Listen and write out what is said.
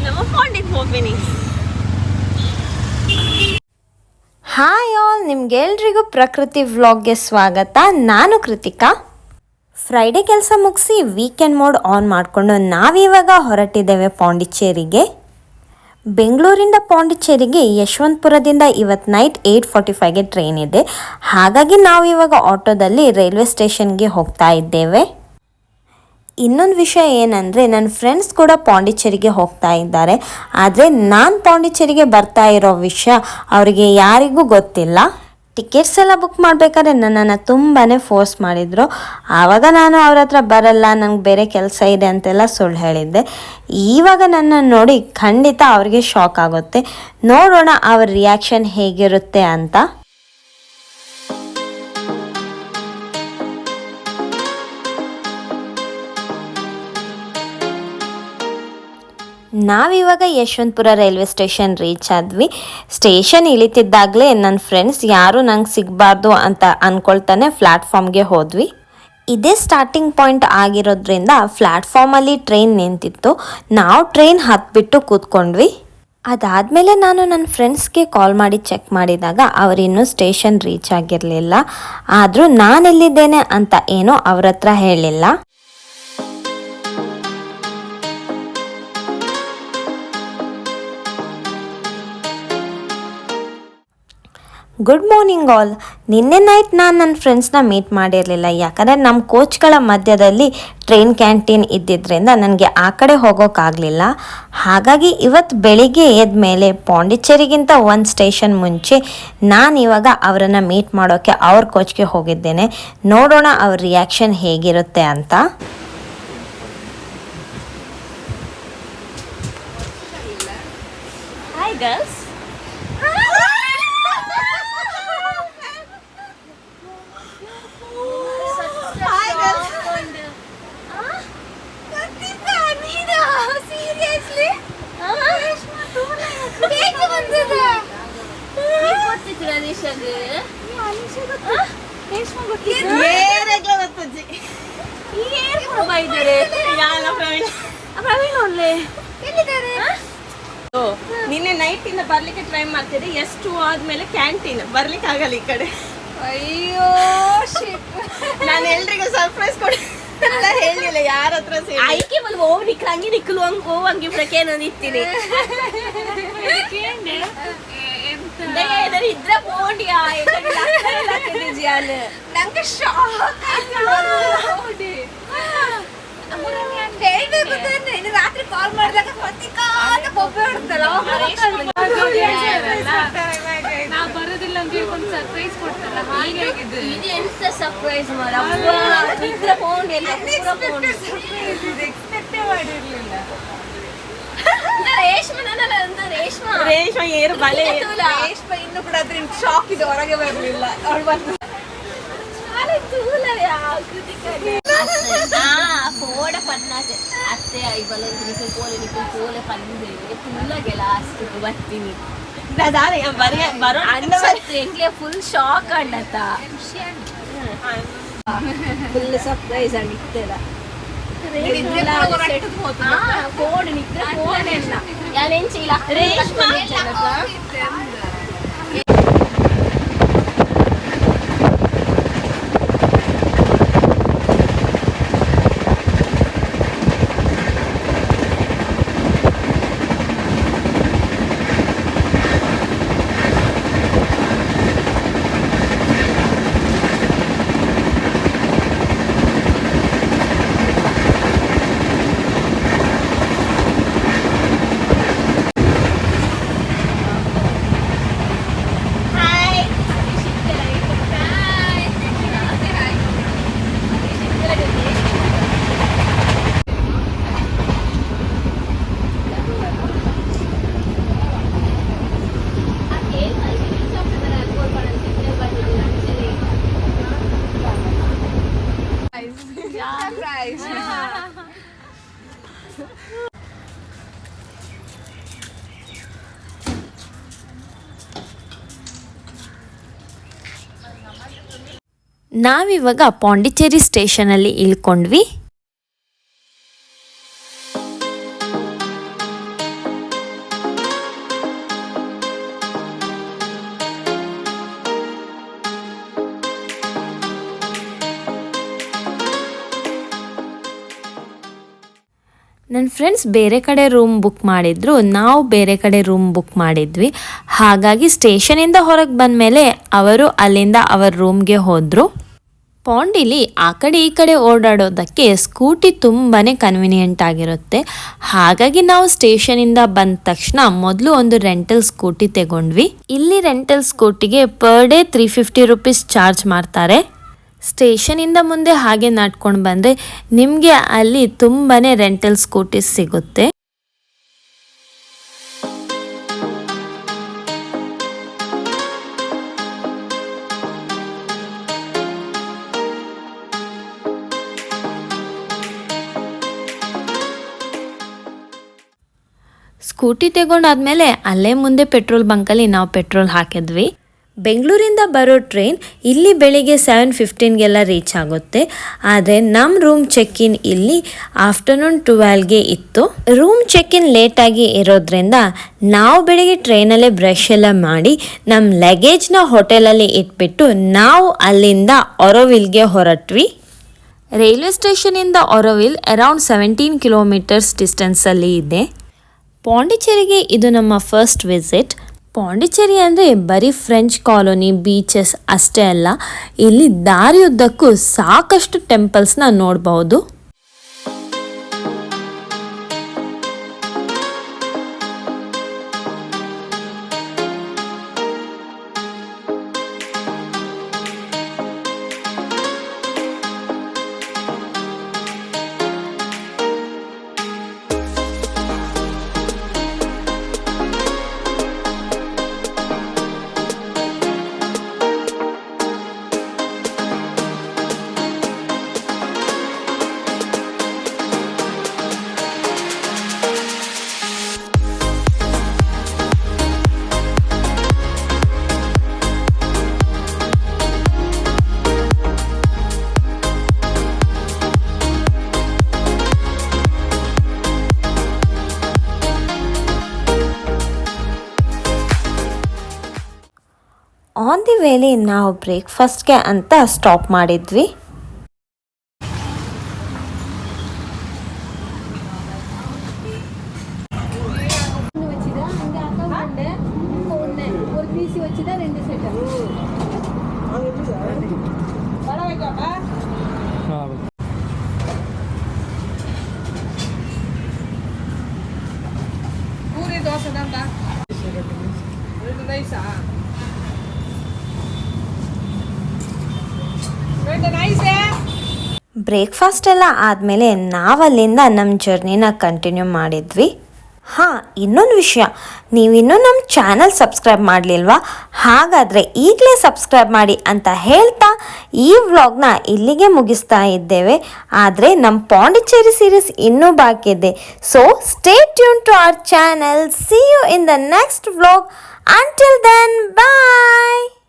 ನಮ್ಮ ಪಾಂಡಿಗೆ ಹೋಗ್ತೀನಿ. Hi all, ನಿಮ್ಗೆಲ್ರಿಗೂ ಪ್ರಕೃತಿ ವ್ಲಾಗ್ಗೆ ಸ್ವಾಗತ. ನಾನು ಕೃತಿಕಾ. ಫ್ರೈಡೇ ಕೆಲಸ ಮುಗಿಸಿ ವೀಕೆಂಡ್ ಮೋಡ್ ಆನ್ ಮಾಡಿಕೊಂಡು ನಾವಿವಾಗ ಹೊರಟಿದ್ದೇವೆ ಪಾಂಡಿಚೇರಿಗೆ. ಬೆಂಗಳೂರಿಂದ ಪಾಂಡಿಚೇರಿಗೆ ಯಶವಂತಪುರದಿಂದ ಇವತ್ತು ನೈಟ್ 8:45ಗೆ ಟ್ರೈನ್ ಇದೆ. ಹಾಗಾಗಿ ನಾವಿವಾಗ ಆಟೋದಲ್ಲಿ ರೈಲ್ವೆ ಸ್ಟೇಷನ್ಗೆ ಹೋಗ್ತಾ ಇದ್ದೇವೆ. ಇನ್ನೊಂದು ವಿಷಯ ಏನಂದರೆ, ನನ್ನ ಫ್ರೆಂಡ್ಸ್ ಕೂಡ ಪಾಂಡಿಚೇರಿಗೆ ಹೋಗ್ತಾ ಇದ್ದಾರೆ. ಆದರೆ ನಾನು ಪಾಂಡಿಚೇರಿಗೆ ಬರ್ತಾ ಇರೋ ವಿಷಯ ಅವರಿಗೆ ಯಾರಿಗೂ ಗೊತ್ತಿಲ್ಲ. ಟಿಕೆಟ್ಸ್ ಎಲ್ಲ ಬುಕ್ ಮಾಡಬೇಕಾದ್ರೆ ನನ್ನನ್ನು ತುಂಬಾ ಫೋರ್ಸ್ ಮಾಡಿದರು. ಆವಾಗ ನಾನು ಅವ್ರ ಹತ್ರ ಬರಲ್ಲ, ನಂಗೆ ಬೇರೆ ಕೆಲಸ ಇದೆ ಅಂತೆಲ್ಲ ಸುಳ್ಳು ಹೇಳಿದ್ದೆ. ಇವಾಗ ನನ್ನನ್ನು ನೋಡಿ ಖಂಡಿತ ಅವ್ರಿಗೆ ಶಾಕ್ ಆಗುತ್ತೆ. ನೋಡೋಣ ಅವ್ರ ರಿಯಾಕ್ಷನ್ ಹೇಗಿರುತ್ತೆ ಅಂತ. ನಾವಿವಾಗ ಯಶವಂತಪುರ ರೈಲ್ವೆ ಸ್ಟೇಷನ್ ರೀಚ್ ಆದ್ವಿ. ಸ್ಟೇಷನ್ ಇಳಿತಿದ್ದಾಗಲೇ ನನ್ನ ಫ್ರೆಂಡ್ಸ್ ಯಾರು ನಂಗೆ ಸಿಗಬಾರ್ದು ಅಂತ ಅಂದ್ಕೊಳ್ತಾನೆ ಪ್ಲ್ಯಾಟ್ಫಾರ್ಮ್ಗೆ ಹೋದ್ವಿ. ಇದೇ ಸ್ಟಾರ್ಟಿಂಗ್ ಪಾಯಿಂಟ್ ಆಗಿರೋದ್ರಿಂದ ಪ್ಲ್ಯಾಟ್ಫಾರ್ಮಲ್ಲಿ ಟ್ರೈನ್ ನಿಂತಿತ್ತು. ನಾವು ಟ್ರೈನ್ ಹತ್ಬಿಟ್ಟು ಕೂತ್ಕೊಂಡ್ವಿ. ಅದಾದಮೇಲೆ ನಾನು ನನ್ನ ಫ್ರೆಂಡ್ಸ್ಗೆ ಕಾಲ್ ಮಾಡಿ ಚೆಕ್ ಮಾಡಿದಾಗ ಅವರಿನ್ನೂ ಸ್ಟೇಷನ್ ರೀಚ್ ಆಗಿರಲಿಲ್ಲ. ಆದರೂ ನಾನೆಲ್ಲಿದ್ದೇನೆ ಅಂತ ಏನೋ ಅವ್ರ ಹತ್ರ ಹೇಳಿಲ್ಲ. Good morning all. ನಿನ್ನೆ ನೈಟ್ ನಾನು ನನ್ನ ಫ್ರೆಂಡ್ಸ್ನ ಮೀಟ್ ಮಾಡಿರಲಿಲ್ಲ, ಯಾಕಂದರೆ ನಮ್ಮ ಕೋಚ್ಗಳ ಮಧ್ಯದಲ್ಲಿ ಟ್ರೈನ್ ಕ್ಯಾಂಟೀನ್ ಇದ್ದಿದ್ದರಿಂದ ನನಗೆ ಆ ಕಡೆ ಹೋಗೋಕ್ಕಾಗಲಿಲ್ಲ. ಹಾಗಾಗಿ ಇವತ್ತು ಬೆಳಿಗ್ಗೆ ಎದ್ದ ಮೇಲೆ ಪಾಂಡಿಚೇರಿಗಿಂತ ಒಂದು ಸ್ಟೇಷನ್ ಮುಂಚೆ ನಾನು ಇವಾಗ ಅವರನ್ನು ಮೀಟ್ ಮಾಡೋಕ್ಕೆ ಅವ್ರ ಕೋಚ್ಗೆ ಹೋಗಿದ್ದೇನೆ. ನೋಡೋಣ ಅವ್ರ ರಿಯಾಕ್ಷನ್ ಹೇಗಿರುತ್ತೆ ಅಂತ. Hi girls. ನಿನ್ನೆ ನೈಟ್ ಇಂದ ಬರ್ಲಿಕ್ಕೆ ಟ್ರೈ ಮಾಡ್ತಿದ್ದೆ. ಎಷ್ಟು ಆದ್ಮೇಲೆ ಕ್ಯಾಂಟೀನ್ ಬರ್ಲಿಕ್ಕೆ ಆಗಲ್ಲ ಈ ಕಡೆ. ಅಯ್ಯೋ ನಾನು ಎಲ್ರಿಗೂ ಸರ್ಪ್ರೈಸ್ ಕೊಡಿ ಅಂತ ಹೇಳಿಲ್ಲ. ಯಾರ ಹತ್ರ ಆಯ್ಕೆ ಬಂದು ಹೋಗಿ ನಿಕ್ಕಂಗೆ ನಿಕ್ಕಲು ಹಂಗೆ ಹೋಗಂಗೆ ಪ್ರಕೇನ ನಿಂತೀನಿ ಇದ್ರೆ ಬೋಂಡಿಯಾ ನಂಗೆ ಶಾಕ್ ಹೇಳ್ಬೇಕು ತಾನೆ. ರಾತ್ರಿ ಕಾಲ್ ಮಾಡಿದಾಗ ಕೊಬ್ಬೆ ಹೊಡ್ತಲ್ಲ ಬರೋದಿಲ್ಲ ಅಂತ ಹೇಳ್ಕೊಂಡು ಸರ್ಪ್ರೈಸ್ ಕೊಡ್ತಲ್ಲ. ಇದು ಎಂತ ಸರ್ಪ್ರೈಸ್ ಮಾಡ ನಿದ್ರೆ ಬೋಂಡಿ ಎಲ್ಲ ಎಕ್ಸ್ಪೆಕ್ಟೇ ಮಾಡಿರ್ಲಿಲ್ಲ. ರೇಷ್ಮಾ ಏರು ಬಲೆ ರೇಷ್ಮಾ ಇನ್ನು ಕೂಡ ಅದ್ರ ಶಾಕ್ ಇದೆ, ಹೊರಗೆ ಬರಲಿಲ್ಲ. ಅವಳು ಬಂದು ಕೋಡ ಪನ್ನಾತೆ ಅತ್ತೆ ಐ ಬಲ ನಿಕ್ಕಲ್ ಕೋಲೆ ಪಂದೆ ತುಲಗೆ ಲಾಸ್ಟ್ ಬರ್ತೀನಿ ಬರೋ ಅಣ್ಣ ಎಂಗ್ಲೆ ಫುಲ್ ಶಾಕ್ ಅಣ್ಣತ್ತ ಫುಲ್ ಸರ್ಪ್ರೈಸ್ ಅಣ್ಣಿತ್ತಲ್ಲ. ಕೋಡ್ ನಿಕ್ರೆ ಕೋಡ್ ಎಲ್ಲ ಯಾನೆಂಚಿಲ್ಲ ರೇಷ್ಮಾ ನಾವಿವಾಗ ಪಾಂಡಿಚೇರಿ ಸ್ಟೇಷನಲ್ಲಿ ಇಳ್ಕೊಂಡ್ವಿ. ನನ್ನ ಫ್ರೆಂಡ್ಸ್ ಬೇರೆ ಕಡೆ ರೂಮ್ ಬುಕ್ ಮಾಡಿದ್ರು, ನಾವು ಬೇರೆ ಕಡೆ ರೂಮ್ ಬುಕ್ ಮಾಡಿದ್ವಿ. ಹಾಗಾಗಿ ಸ್ಟೇಷನಿಂದ ಹೊರಗೆ ಬಂದಮೇಲೆ ಅವರು ಅಲ್ಲಿಂದ ಅವರ ರೂಮ್ಗೆ ಹೋದರು. ಪಾಂಡಿಲಿ ಆ ಕಡೆ ಈ ಕಡೆ ಓಡಾಡೋದಕ್ಕೆ ಸ್ಕೂಟಿ ತುಂಬಾ ಕನ್ವಿನಿಯೆಂಟ್ ಆಗಿರುತ್ತೆ. ಹಾಗಾಗಿ ನಾವು ಸ್ಟೇಷನಿಂದ ಬಂದ ತಕ್ಷಣ ಮೊದಲು ಒಂದು ರೆಂಟಲ್ ಸ್ಕೂಟಿ ತಗೊಂಡ್ವಿ. ಇಲ್ಲಿ ರೆಂಟಲ್ ಸ್ಕೂಟಿಗೆ ಪರ್ ಡೇ 350 ರೂಪೀಸ್ ಚಾರ್ಜ್ ಮಾಡ್ತಾರೆ. ಸ್ಟೇಷನಿಂದ ಮುಂದೆ ಹಾಗೆ ನಡ್ಕೊಂಡು ಬಂದರೆ ನಿಮಗೆ ಅಲ್ಲಿ ತುಂಬಾ ರೆಂಟಲ್ ಸ್ಕೂಟೀಸ್ ಸಿಗುತ್ತೆ. ಸ್ಕೂಟಿ ತಗೊಂಡಾದ್ಮೇಲೆ ಅಲ್ಲೇ ಮುಂದೆ ಪೆಟ್ರೋಲ್ ಬಂಕಲ್ಲಿ ನಾವು ಪೆಟ್ರೋಲ್ ಹಾಕಿದ್ವಿ. ಬೆಂಗಳೂರಿಂದ ಬರೋ ಟ್ರೈನ್ ಇಲ್ಲಿ ಬೆಳಿಗ್ಗೆ 7:15ಗೆಲ್ಲ ರೀಚ್ ಆಗುತ್ತೆ. ಆದರೆ ನಮ್ಮ ರೂಮ್ ಚೆಕ್-ಇನ್ ಇಲ್ಲಿ ಆಫ್ಟರ್ನೂನ್ 12ಗೆ ಇತ್ತು. ರೂಮ್ ಚೆಕ್-ಇನ್ ಲೇಟಾಗಿ ಇರೋದ್ರಿಂದ ನಾವು ಬೆಳಿಗ್ಗೆ ಟ್ರೈನಲ್ಲೇ ಬ್ರಷ್ ಎಲ್ಲ ಮಾಡಿ ನಮ್ಮ ಲಗೇಜ್ನ ಹೋಟೆಲಲ್ಲಿ ಇಟ್ಬಿಟ್ಟು ನಾವು ಅಲ್ಲಿಂದ ಆರೋವಿಲ್ಗೆ ಹೊರಟ್ವಿ. ರೈಲ್ವೆ ಸ್ಟೇಷನಿಂದ ಆರೋವಿಲ್ ಅರೌಂಡ್ 17 ಕಿಲೋಮೀಟರ್ಸ್ ಡಿಸ್ಟೆನ್ಸಲ್ಲಿ ಇದೆ. ಪಾಂಡಿಚೇರಿಗೆ ಇದು ನಮ್ಮ ಫಸ್ಟ್ ವಿಸಿಟ್. ಪಾಂಡಿಚೇರಿ ಅಂದರೆ ಬರೀ ಫ್ರೆಂಚ್ ಕಾಲೋನಿ, ಬೀಚಸ್ ಅಷ್ಟೇ ಅಲ್ಲ, ಇಲ್ಲಿ ದಾರಿಯುದ್ದಕ್ಕೂ ಸಾಕಷ್ಟು ಟೆಂಪಲ್ಸ್ನ ನೋಡ್ಬೋದು. ಆನ್ ದಿ ವೇಲಿ ನಾವು ಬ್ರೇಕ್ಫಾಸ್ಟ್ಗೆ ಅಂತ ಸ್ಟಾಪ್ ಮಾಡಿದ್ವಿ. ಬ್ರೇಕ್ಫಾಸ್ಟ್ ಎಲ್ಲ ಆದಮೇಲೆ ನಾವಲ್ಲಿಂದ ನಮ್ಮ ಜರ್ನಿನ ಕಂಟಿನ್ಯೂ ಮಾಡಿದ್ವಿ. ಹಾಂ, ಇನ್ನೊಂದು ವಿಷಯ, ನೀವಿನ್ನೂ ನಮ್ಮ ಚಾನಲ್ ಸಬ್ಸ್ಕ್ರೈಬ್ ಮಾಡಲಿಲ್ವಾ? ಹಾಗಾದರೆ ಈಗಲೇ ಸಬ್ಸ್ಕ್ರೈಬ್ ಮಾಡಿ ಅಂತ ಹೇಳ್ತಾ ಈ ವ್ಲಾಗ್ನ ಇಲ್ಲಿಗೆ ಮುಗಿಸ್ತಾ ಇದ್ದೇವೆ. ಆದರೆ ನಮ್ಮ ಪಾಂಡಿಚೇರಿ ಸೀರೀಸ್ ಇನ್ನೂ ಬಾಕಿ ಇದೆ. So stay tune to our channel. See you in the next vlog. Until then, bye.